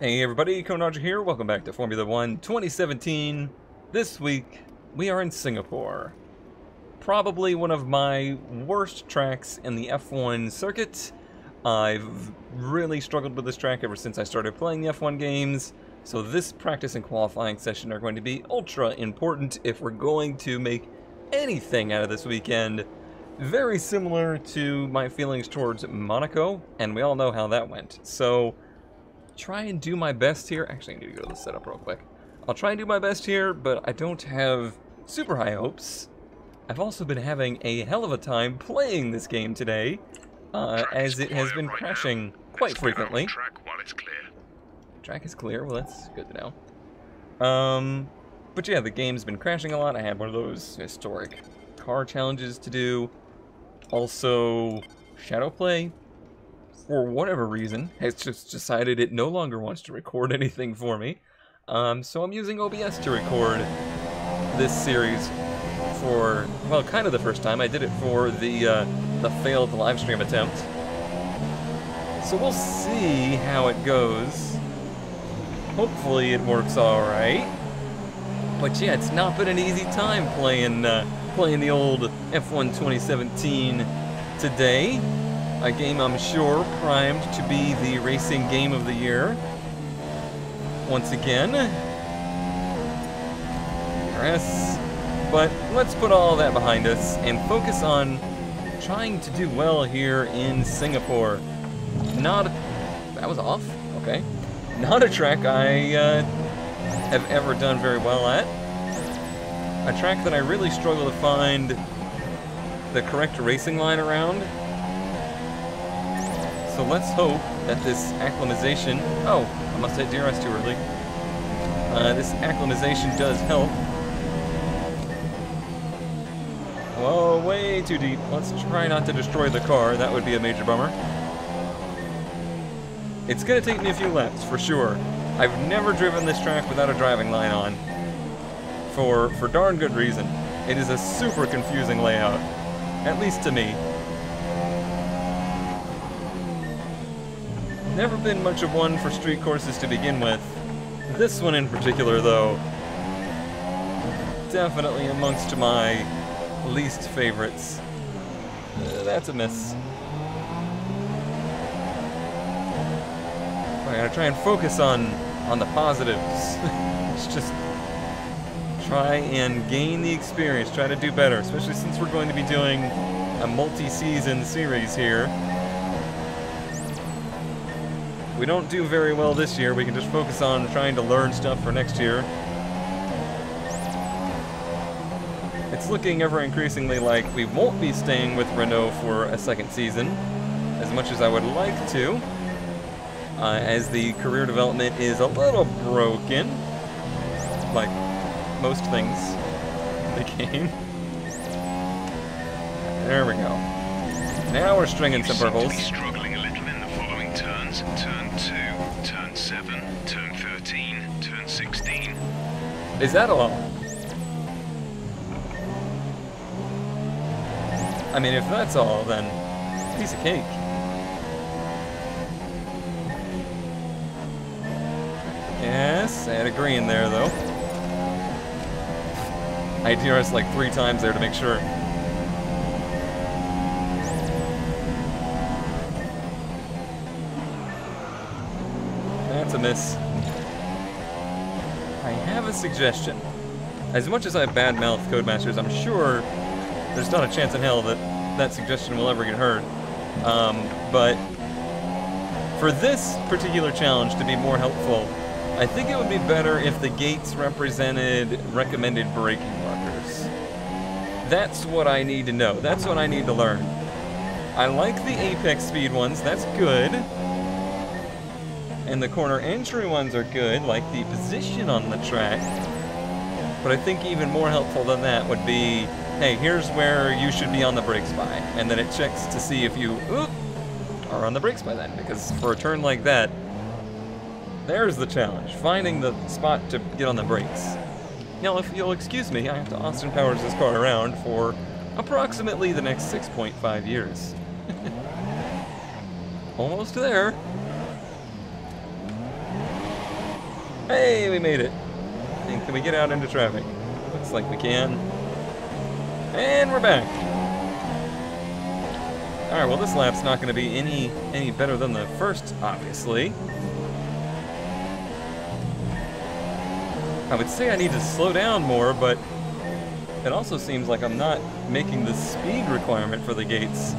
Hey everybody, Konaja here. Welcome back to Formula 1 2017. This week, we are in Singapore. Probably one of my worst tracks in the F1 circuit. I've really struggled with this track ever since I started playing the F1 games, so this practice and qualifying session are going to be ultra important if we're going to make anything out of this weekend. Very similar to my feelings towards Monaco, and we all know how that went. So try and do my best here. Actually, I need to go to the setup real quick. I'll try and do my best here, but I don't have super high hopes. I've also been having a hell of a time playing this game today, as it has been crashing quite frequently. Track is clear. Well, that's good to know. But yeah, the game's been crashing a lot. I had one of those historic car challenges to do. Also, shadow play, for whatever reason, has just decided it no longer wants to record anything for me. So I'm using OBS to record this series for, well, kind of the first time. I did it for the failed live stream attempt. So we'll see how it goes. Hopefully it works alright. But yeah, it's not been an easy time playing the old F1 2017 today. A game I'm sure primed to be the racing game of the year. Once again. Yes. But let's put all that behind us and focus on trying to do well here in Singapore. That was off? Okay. Not a track I have ever done very well at. A track that I really struggle to find the correct racing line around. So let's hope that this acclimatization... Oh, I must hit DRS too early. This acclimatization does help. Whoa, way too deep. Let's try not to destroy the car. That would be a major bummer. It's going to take me a few laps, for sure. I've never driven this track without a driving line on. For darn good reason. It is a super confusing layout. At least to me. Never been much of one for street courses to begin with. This one in particular, though, definitely amongst my least favorites. That's a miss. I gotta try and focus on the positives. It's just try and gain the experience, try to do better, especially since we're going to be doing a multi-season series here. We don't do very well this year, we can just focus on trying to learn stuff for next year. It's looking ever increasingly like we won't be staying with Renault for a second season, as much as I would like to, as the career development is a little broken, like most things in the game. There we go. Now we're stringing some purples. Turn 2, turn 7, turn 13, turn 16. Is that all? I mean, if that's all, then piece of cake. Yes, I had a green there, though. I DRS like 3 times there to make sure. That's a miss. I have a suggestion. As much as I badmouth Codemasters, I'm sure there's not a chance in hell that that suggestion will ever get heard. But for this particular challenge to be more helpful, I think it would be better if the gates represented recommended braking markers. That's what I need to know. That's what I need to learn. I like the apex speed ones. That's good. And the corner entry ones are good, like the position on the track. But I think even more helpful than that would be, hey, here's where you should be on the brakes by. And then it checks to see if you are on the brakes by then. Because for a turn like that, there's the challenge, finding the spot to get on the brakes. Now, if you'll excuse me, I have to Austin Powers this car around for approximately the next 6.5 years. Almost there. Hey, we made it. And can we get out into traffic? Looks like we can. And we're back. Alright, well this lap's not going to be any better than the first, obviously. I would say I need to slow down more, but it also seems like I'm not making the speed requirement for the gates.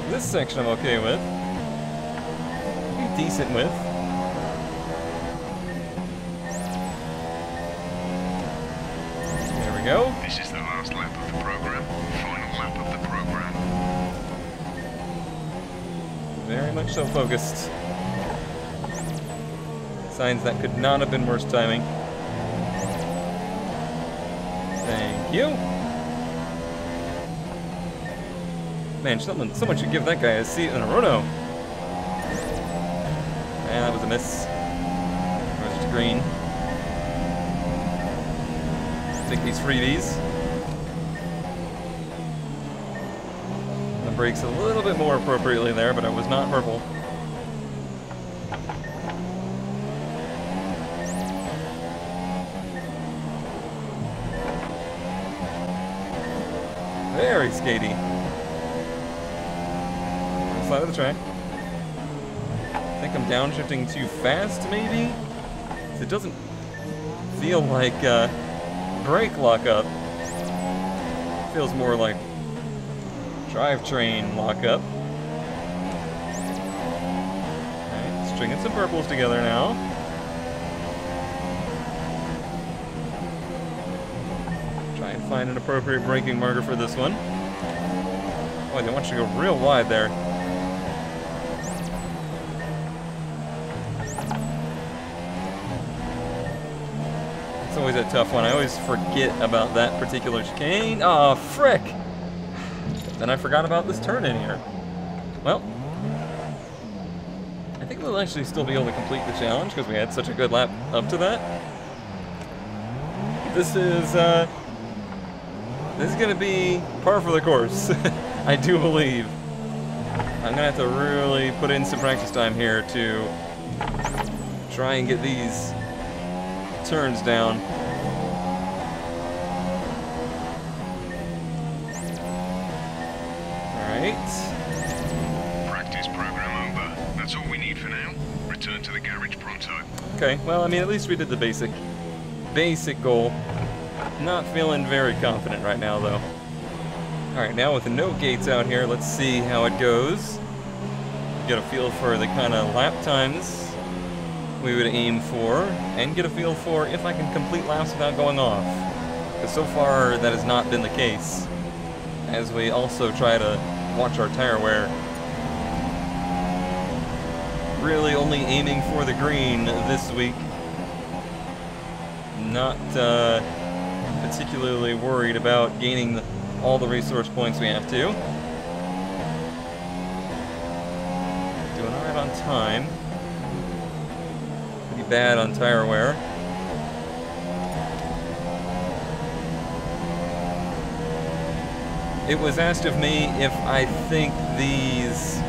This section I'm okay with. Decent with. There we go. This is the last lap of the program. Final lap of the program. Very much so focused. Signs that could not have been worse timing. Thank you. Man, someone should give that guy a seat in a roto. And that was a miss. It was just green. Take these freebies. The brakes a little bit more appropriately there, but it was not purple. Very skatey. Side of the track. I think I'm downshifting too fast, maybe? 'Cause it doesn't feel like brake lockup. It feels more like drivetrain lockup. Alright, stringing some purples together now. Try and find an appropriate braking marker for this one. Oh, they want you to go real wide there. It's always a tough one. I always forget about that particular chicane. Oh, frick! Then I forgot about this turn in here. Well, I think we'll actually still be able to complete the challenge because we had such a good lap up to that. This is gonna be par for the course. I do believe. I'm gonna have to really put in some practice time here to try and get these turns down. Alright. Practice program over. That's all we need for now. Return to the garage pronto. Okay, well, I mean, at least we did the basic goal. Not feeling very confident right now, though. Alright, now with the no gates out here, let's see how it goes. Get a feel for the kind of lap times we would aim for, and get a feel for if I can complete laps without going off. Because so far, that has not been the case. As we also try to watch our tire wear. Really only aiming for the green this week. Not particularly worried about gaining all the resource points we have to. Doing alright on time. Pretty bad on tire wear. It was asked of me if I think these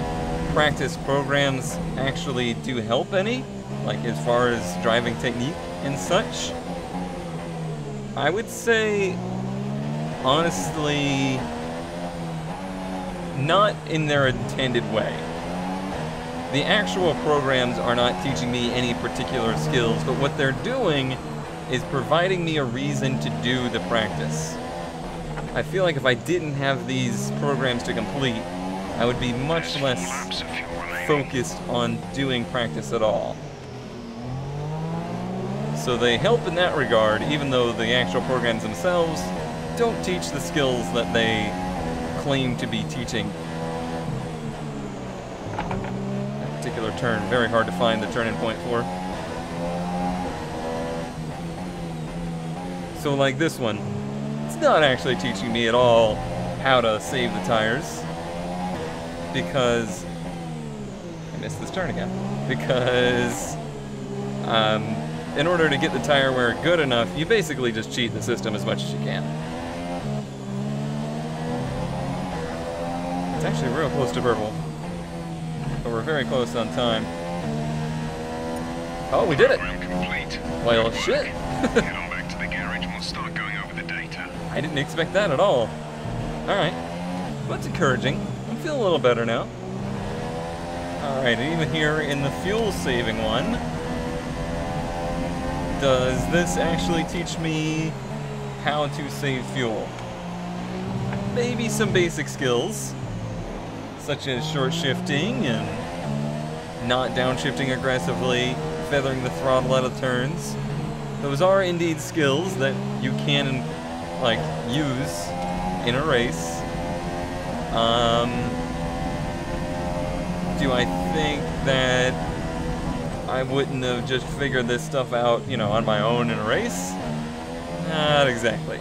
practice programs actually do help any, like as far as driving technique and such. I would say, honestly, not in their intended way. The actual programs are not teaching me any particular skills, but what they're doing is providing me a reason to do the practice. I feel like if I didn't have these programs to complete, I would be much less focused on doing practice at all. So they help in that regard, even though the actual programs themselves don't teach the skills that they claim to be teaching. That particular turn, very hard to find the turn-in point for. So like this one, it's not actually teaching me at all how to save the tires, because I missed this turn again. Because in order to get the tire wear good enough, you basically just cheat the system as much as you can. It's actually real close to purple. but we're very close on time. Oh, we did it! Program complete. Well, Good work. shit. Head on back to the garage and we'll start going over the data. I didn't expect that at all. Alright. Well, that's encouraging. I'm feeling a little better now. Alright, and even here in the fuel-saving one, does this actually teach me how to save fuel? Maybe some basic skills, such as short shifting and not downshifting aggressively, feathering the throttle out of turns. Those are indeed skills that you can, like, use in a race. Do I think that I wouldn't have just figured this stuff out, you know, on my own in a race? Not exactly.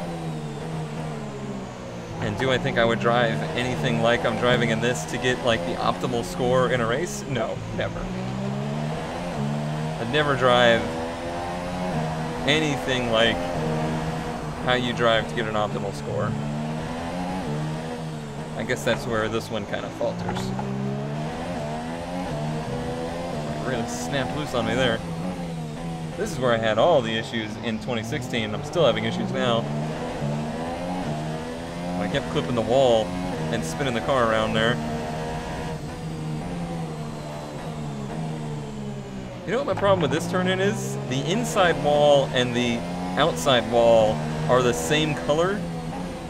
And do I think I would drive anything like I'm driving in this to get, like, the optimal score in a race? No, never. I'd never drive anything like how you drive to get an optimal score. I guess that's where this one kind of falters. It really snapped loose on me there. This is where I had all the issues in 2016, and I'm still having issues now. I kept clipping the wall and spinning the car around there. You know what my problem with this turn-in is? The inside wall and the outside wall are the same color,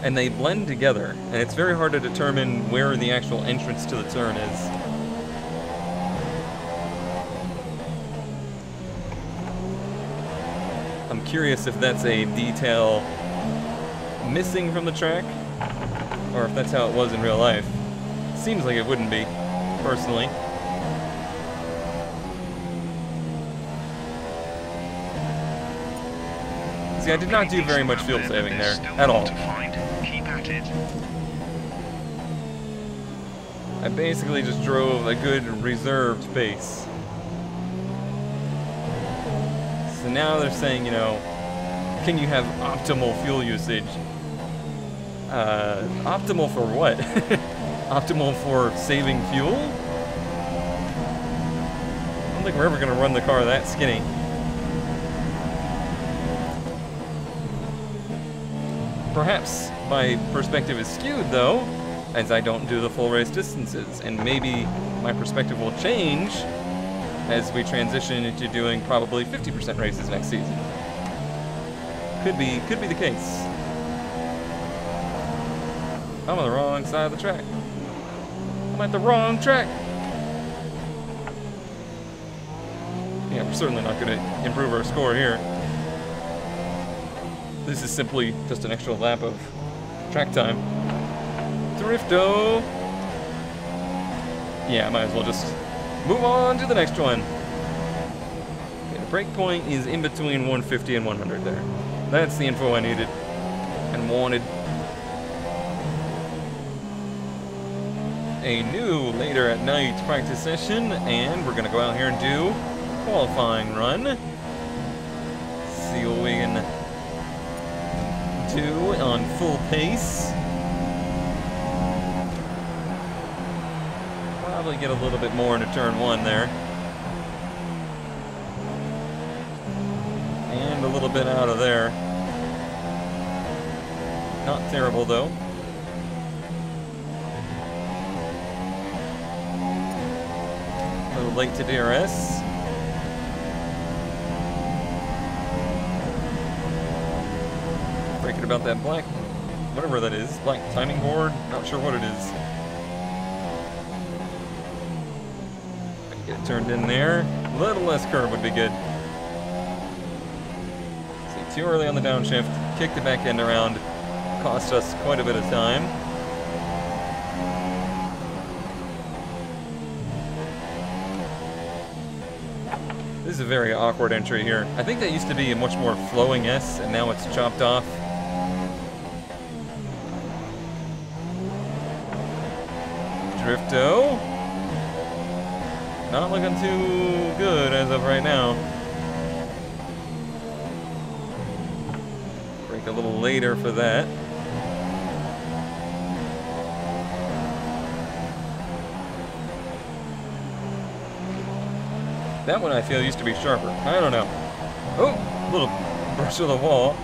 and they blend together, and it's very hard to determine where the actual entrance to the turn is. I'm curious if that's a detail missing from the track, or if that's how it was in real life. Seems like it wouldn't be, personally. See, I did not do very much fuel saving there, at all. Keep at it. I basically just drove a good reserved pace. So now they're saying, you know, can you have optimal fuel usage? Optimal for what? Optimal for saving fuel? I don't think we're ever going to run the car that skinny. Perhaps my perspective is skewed, though, as I don't do the full race distances, and maybe my perspective will change as we transition into doing probably 50% races next season. Could be the case. I'm on the wrong side of the track. I'm at the wrong track. Yeah, we're certainly not going to improve our score here. This is simply just an extra lap of track time. Drifto! Yeah, I might as well just move on to the next one. Okay, the break point is in between 150 and 100 there. That's the info I needed and wanted. A new later at night practice session, and we're gonna go out here and do qualifying run. See what we can do on full pace. Probably get a little bit more into turn one there. And a little bit out of there. Not terrible though. A little late to DRS. Breaking about that black, whatever that is, black timing board, not sure what it is. Get it turned in there. A little less curve would be good. See, too early on the downshift, kicked the back end around, cost us quite a bit of time. This is a very awkward entry here. I think that used to be a much more flowing S, and now it's chopped off. Drifto. Not looking too good as of right now. Break a little later for that. That one I feel used to be sharper. I don't know. Oh, little brush of the wall.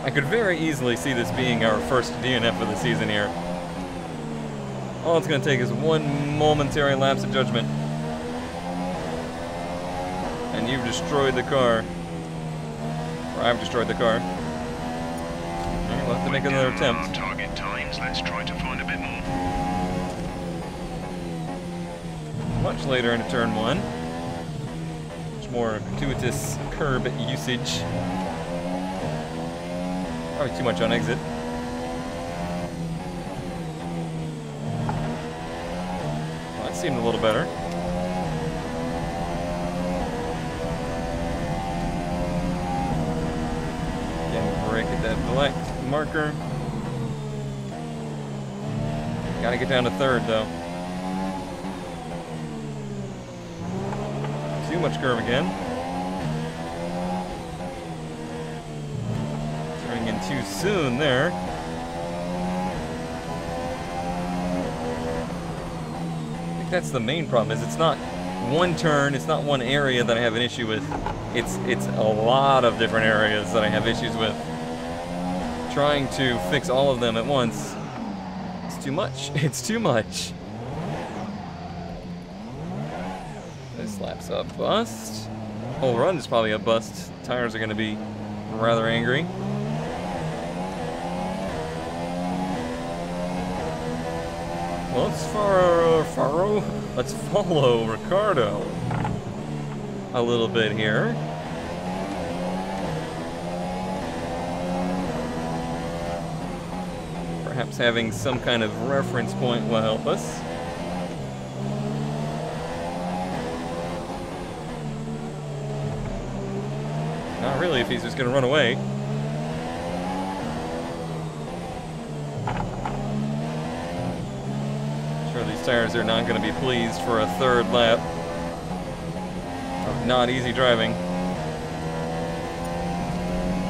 I could very easily see this being our first DNF of the season here. All it's going to take is one momentary lapse of judgment. And you've destroyed the car. Or I've destroyed the car. Okay, we'll have to make another attempt. Target times. Let's try to find a bit more. Much later into turn one. Much more gratuitous curb usage. Probably too much on exit. Well, that seemed a little better. Again, brake at that black marker. Gotta get down to third, though. Too much curve again. Turning in too soon there. I think that's the main problem, is it's not one turn, it's not one area that I have an issue with. It's a lot of different areas that I have issues with. Trying to fix all of them at once, it's too much. It's too much. This lap's a bust. Whole run is probably a bust. Tires are going to be rather angry. Well, let's follow Ricardo a little bit here. Perhaps having some kind of reference point will help us. Not really, if he's just going to run away. Sure, these tires are not going to be pleased for a third lap of not easy driving.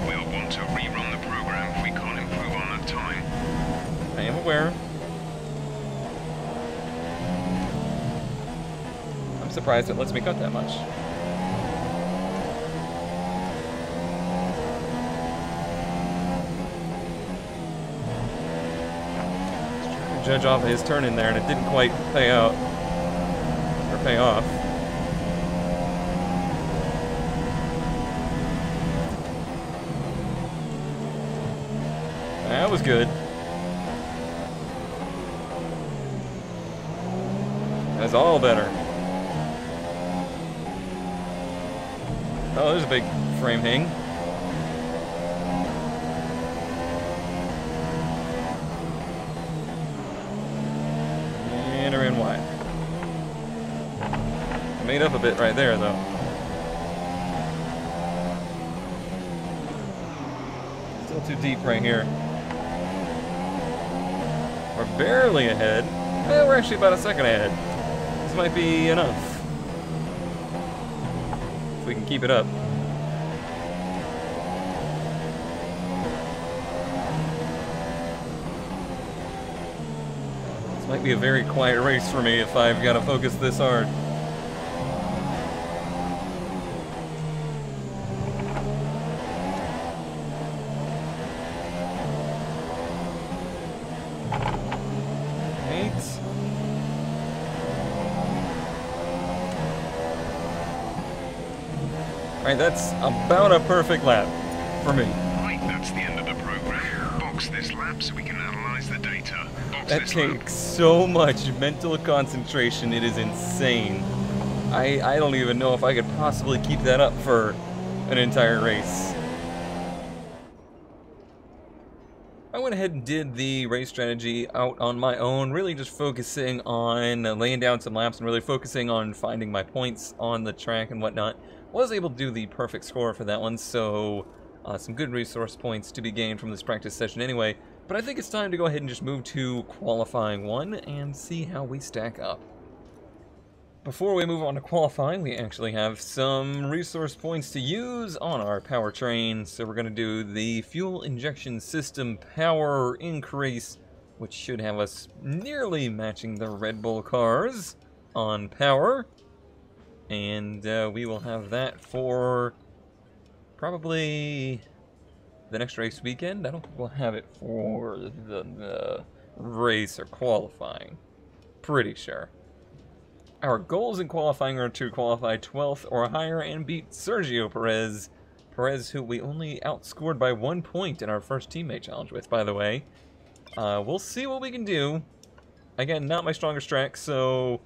We'll want to rerun the program if we can't improve on that time. I am aware. I'm surprised it lets me cut that much. Judge off his turn in there, and it didn't quite pay out or pay off. That was good. That's all better. Oh, there's a big frame hang. In wide. Made up a bit right there, though. Still too deep right here. We're barely ahead. Eh, we're actually about a second ahead. This might be enough. If we can keep it up. Might be a very quiet race for me if I've got to focus this hard. Alright, that's about a perfect lap for me. Right, that's the end of the program. Box this lap so we can analyze the data. That takes so much mental concentration, it is insane. I don't even know if I could possibly keep that up for an entire race. I went ahead and did the race strategy out on my own, really just focusing on laying down some laps and really focusing on finding my points on the track and whatnot. Was able to do the perfect score for that one, so some good resource points to be gained from this practice session anyway. But I think it's time to go ahead and just move to qualifying one and see how we stack up. Before we move on to qualifying, we actually have some resource points to use on our powertrain. So we're going to do the fuel injection system power increase, which should have us nearly matching the Red Bull cars. on power. And we will have that for probably the next race weekend. I don't think we'll have it for the race or qualifying. Pretty sure. Our goals in qualifying are to qualify 12th or higher and beat Sergio Perez. Perez, who we only outscored by 1 point in our first teammate challenge with, by the way. We'll see what we can do. Again, not my strongest track, so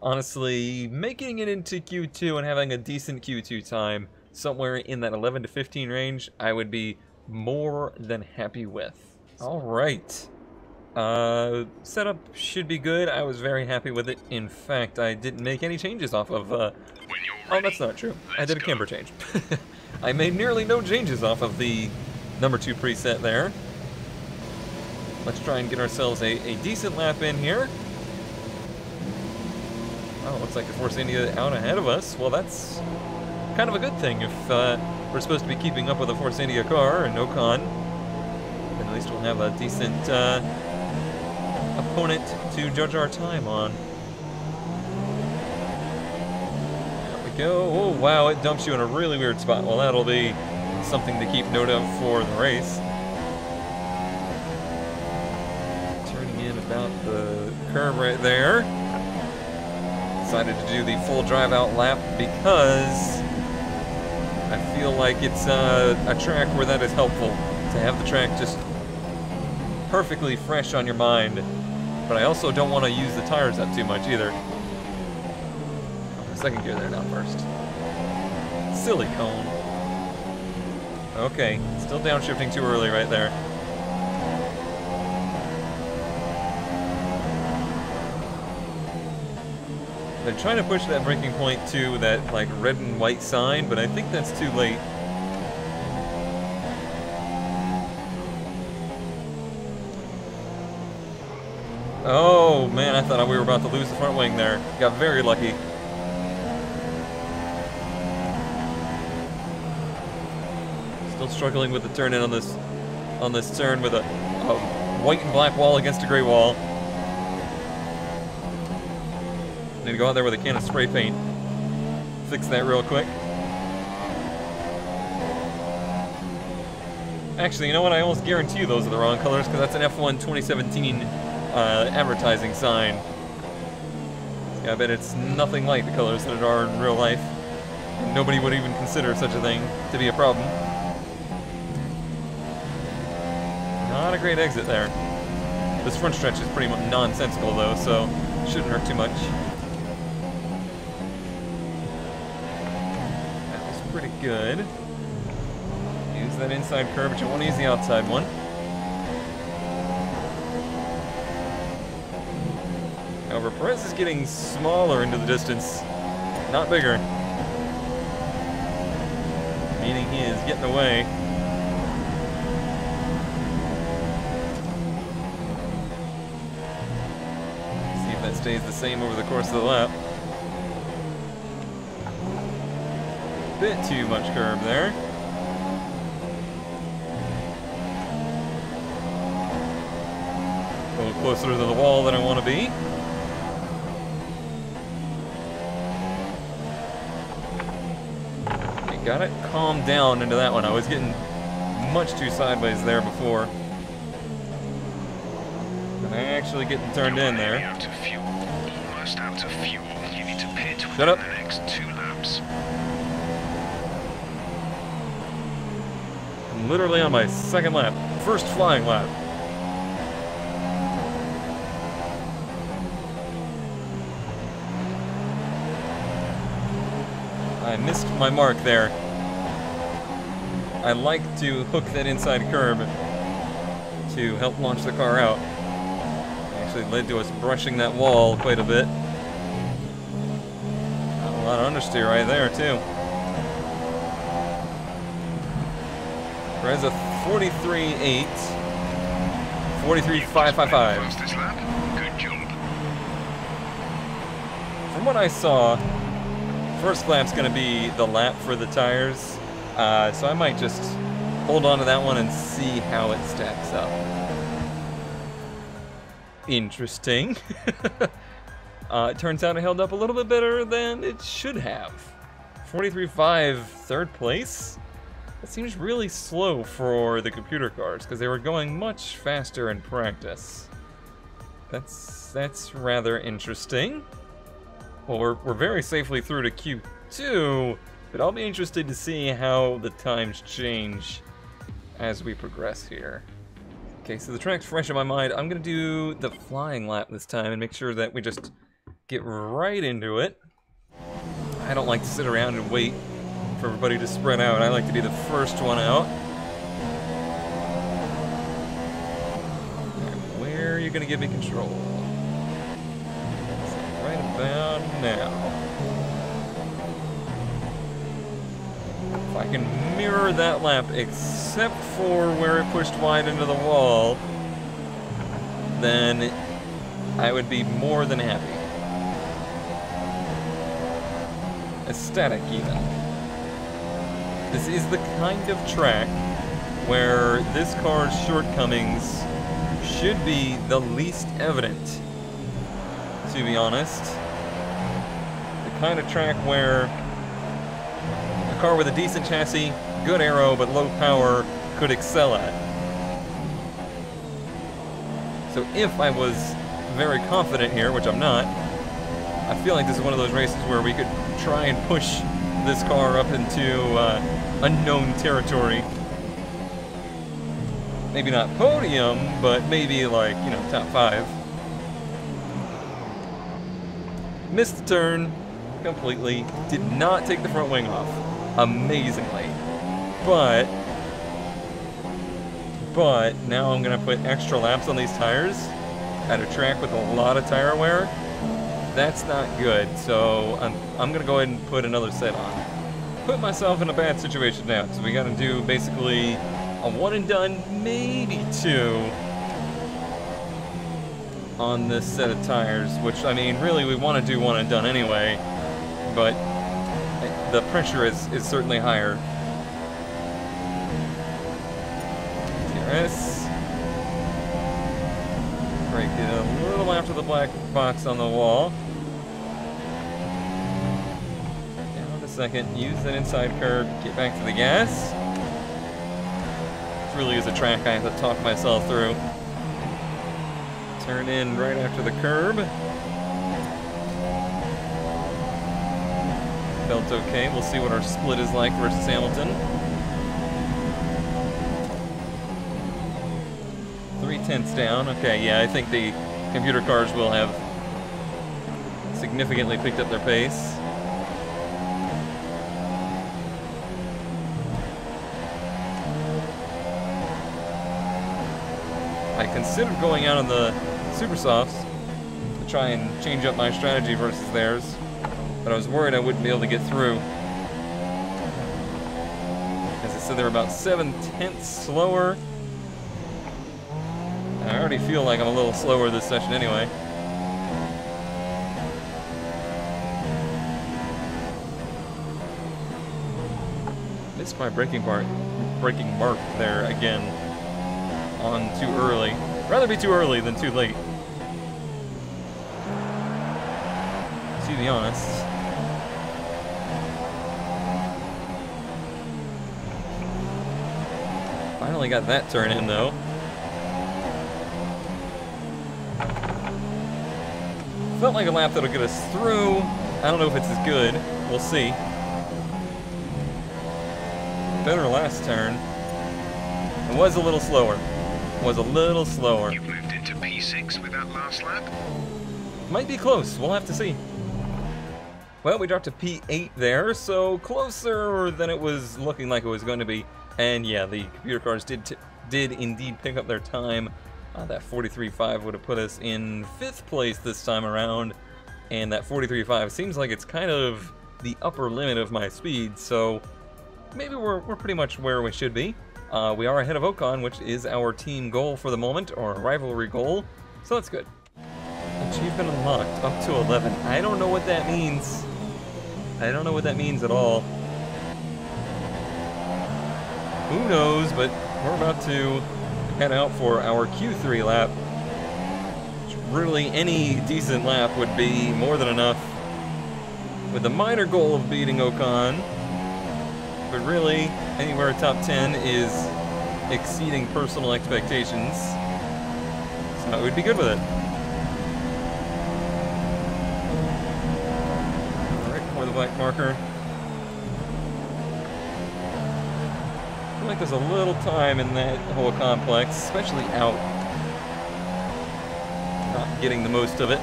honestly, making it into Q2 and having a decent Q2 time, somewhere in that 11 to 15 range, I would be more than happy with. Alright. Setup should be good. I was very happy with it. In fact, I didn't make any changes off of, oh, that's not true. I did a camber change. I made nearly no changes off of the number 2 preset there. Let's try and get ourselves a decent lap in here. Oh, looks like the Force India out ahead of us. Well, that's kind of a good thing if we're supposed to be keeping up with a Force India car and Ocon. Then at least we'll have a decent opponent to judge our time on. There we go. Oh, wow, it dumps you in a really weird spot. Well, that'll be something to keep note of for the race. Turning in about the curve right there. Decided to do the full drive out lap because I feel like it's a track where that is helpful to have the track just perfectly fresh on your mind, but I also don't want to use the tires up too much either. Oh, second gear there, not first. Silly cone. Okay, still downshifting too early right there. They're trying to push that braking point to that like red and white sign, but I think that's too late. Oh man, I thought we were about to lose the front wing there. Got very lucky. Still struggling with the turn in on this turn with a white and black wall against a gray wall. Need to go out there with a can of spray paint. Fix that real quick. Actually, you know what? I almost guarantee you those are the wrong colors because that's an F1 2017 advertising sign. Yeah, I bet it's nothing like the colors that are in real life. Nobody would even consider such a thing to be a problem. Not a great exit there. This front stretch is pretty much nonsensical though, so shouldn't hurt too much. Pretty good. Use that inside curve, but you want to use the outside one. However, Perez is getting smaller into the distance, not bigger. Meaning he is getting away. See if that stays the same over the course of the lap. Bit too much curve there. A little closer to the wall than I want to be. I got it calmed down into that one. I was getting much too sideways there before. And I actually getting turned in there. Out of fuel. Almost out of fuel. You need to pit Shut up. within the next 2 laps. I'm literally on my second lap. First flying lap. I missed my mark there. I like to hook that inside curb to help launch the car out. Actually led to us brushing that wall quite a bit. Got a lot of understeer right there too. Perez a 43.8. 43.555. Fastest lap. Good job. From what I saw, first lap's going to be the lap for the tires, so I might just hold on to that one and see how it stacks up. Interesting. It turns out it held up a little bit better than it should have. 43.5, third place? That seems really slow for the computer cars, because they were going much faster in practice. That's rather interesting. Well, we're very safely through to Q2, but I'll be interested to see how the times change as we progress here. Okay, so the track's fresh in my mind. I'm gonna do the flying lap this time and make sure that we just get right into it. I don't like to sit around and wait for everybody to spread out. I like to be the first one out. And where are you gonna give me control? Right about now. If I can mirror that lap, except for where it pushed wide into the wall, then I would be more than happy. Ecstatic, even. This is the kind of track where this car's shortcomings should be the least evident, to be honest. The kind of track where a car with a decent chassis, good aero, but low power could excel at. So if I was very confident here, which I'm not, I feel like this is one of those races where we could try and push this car up into unknown territory. Maybe not podium, but maybe like, you know, top 5. Missed the turn completely. Did not take the front wing off. Amazingly. But now I'm gonna put extra laps on these tires at a track with a lot of tire wear. That's not good, so I'm gonna go ahead and put another set on. Put myself in a bad situation now, so we gotta do basically a one and done, maybe 2 on this set of tires, which, I mean, really we want to do one and done anyway, but the pressure is certainly higher. DRS. Break it a little after the black box on the wall. Down a second, use that inside curve, get back to the gas. This really is a track I have to talk myself through. Turn in right after the curb. Felt okay. We'll see what our split is like versus Hamilton. 3/10 down. Okay, yeah, I think the computer cars will have significantly picked up their pace. I considered going out on the Super Softs to try and change up my strategy versus theirs, but I was worried I wouldn't be able to get through. As I said, they're about 7/10 slower. I already feel like I'm a little slower this session anyway. Missed my braking mark there again. On too early. Rather be too early than too late, to be honest. Finally got that turn in though. Felt like a lap that'll get us through. I don't know if it's as good. We'll see. Better last turn. It was a little slower. Was a little slower. You've moved into P6 with that last lap? Might be close. We'll have to see. Well, we dropped to P8 there, so closer than it was looking like it was going to be. And yeah, the computer cars did indeed pick up their time. That 43.5 would have put us in 5th place this time around, and that 43.5 seems like it's kind of the upper limit of my speed, so maybe we're pretty much where we should be. We are ahead of Ocon, which is our team goal for the moment, or rivalry goal, so that's good. Achievement unlocked, up to 11. I don't know what that means. I don't know what that means at all. Who knows, but we're about to head out for our Q3 lap. Should really any decent lap would be more than enough, with the minor goal of beating Ocon. But really, anywhere top 10 is exceeding personal expectations, so we'd be good with it. Alright, for the black marker. I feel like there's a little time in that whole complex, especially out. Not getting the most of it.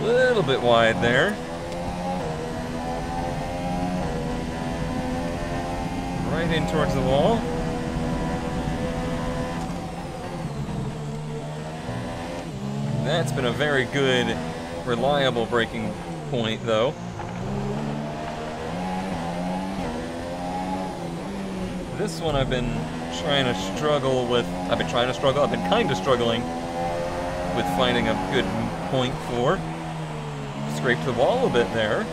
A little bit wide there. Right in towards the wall. That's been a very good, reliable braking point, though. This one I've been trying to struggle with. I've been kind of struggling with finding a good point for. Scraped the wall a bit there.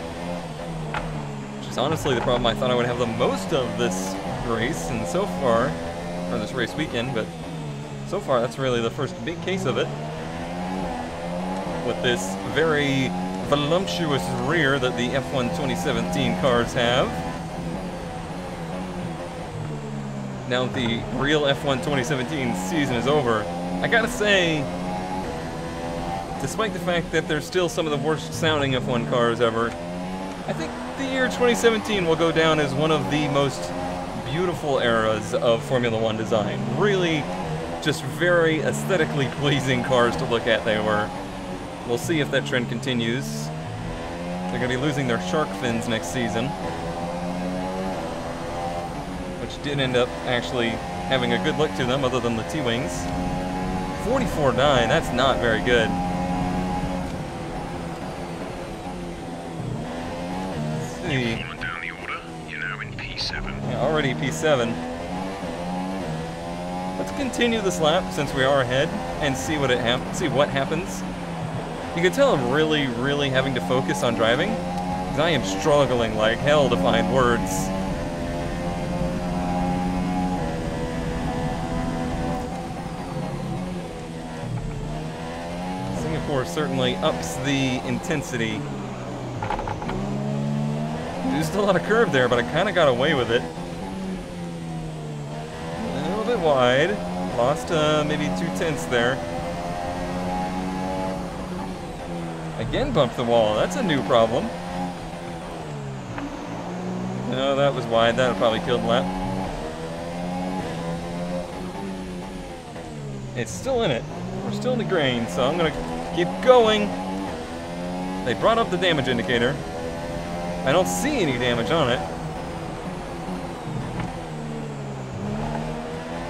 Which is honestly the problem I thought I would have the most of this race, and so far, or this race weekend, but so far that's really the first big case of it. With this very voluptuous rear that the F1 2017 cars have. Now that the real F1 2017 season is over, I gotta say, despite the fact that they're still some of the worst sounding F1 cars ever, I think the year 2017 will go down as one of the most beautiful eras of Formula One design. Really, just very aesthetically pleasing cars to look at they were. We'll see if that trend continues. They're going to be losing their shark fins next season, which did end up actually having a good look to them other than the T-Wings. 44.9, that's not very good. Let's see. You've fallen down the order. You're now in P7. Yeah, already P7. Let's continue this lap since we are ahead and see what happens. You can tell I'm really, really having to focus on driving, because I am struggling like hell to find words. Singapore certainly ups the intensity. Used a lot of curve there, but I kind of got away with it. A little bit wide. Lost maybe 2/10 there. Again bumped the wall. That's a new problem. No, that was wide. That would probably kill the lap. It's still in it. We're still in the grain, so I'm going to keep going. They brought up the damage indicator. I don't see any damage on it.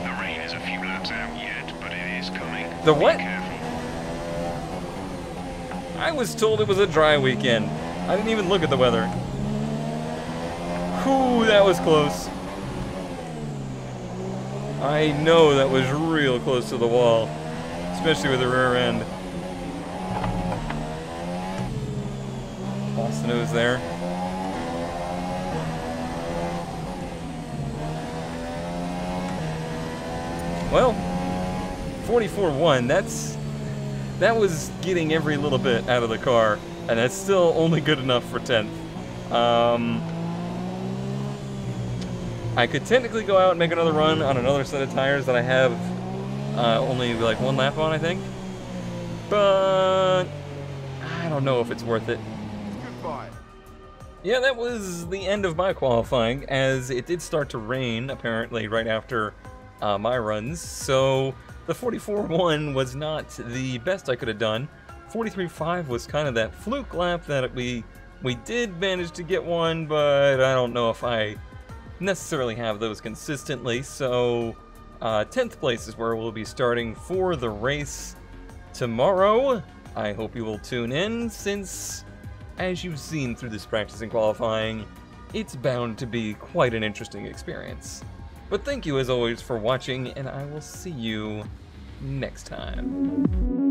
The rain is a few laps out yet, but it is coming. The what? Be careful. I was told it was a dry weekend. I didn't even look at the weather. Whew, that was close. I know that was real close to the wall, especially with the rear end. Lost the nose there. Well, 44.1, that was getting every little bit out of the car, and that's still only good enough for 10th. I could technically go out and make another run on another set of tires that I have only like one lap on, I think. But I don't know if it's worth it. Goodbye. Yeah, that was the end of my qualifying, as it did start to rain, apparently, right after my runs. So the 44.1 was not the best I could have done. 43.5 was kind of that fluke lap that we did manage to get one, but I don't know if I necessarily have those consistently. So 10th place is where we'll be starting for the race tomorrow. I hope you will tune in, since, as you've seen through this practice and qualifying, it's bound to be quite an interesting experience. But thank you as always for watching, and I will see you next time.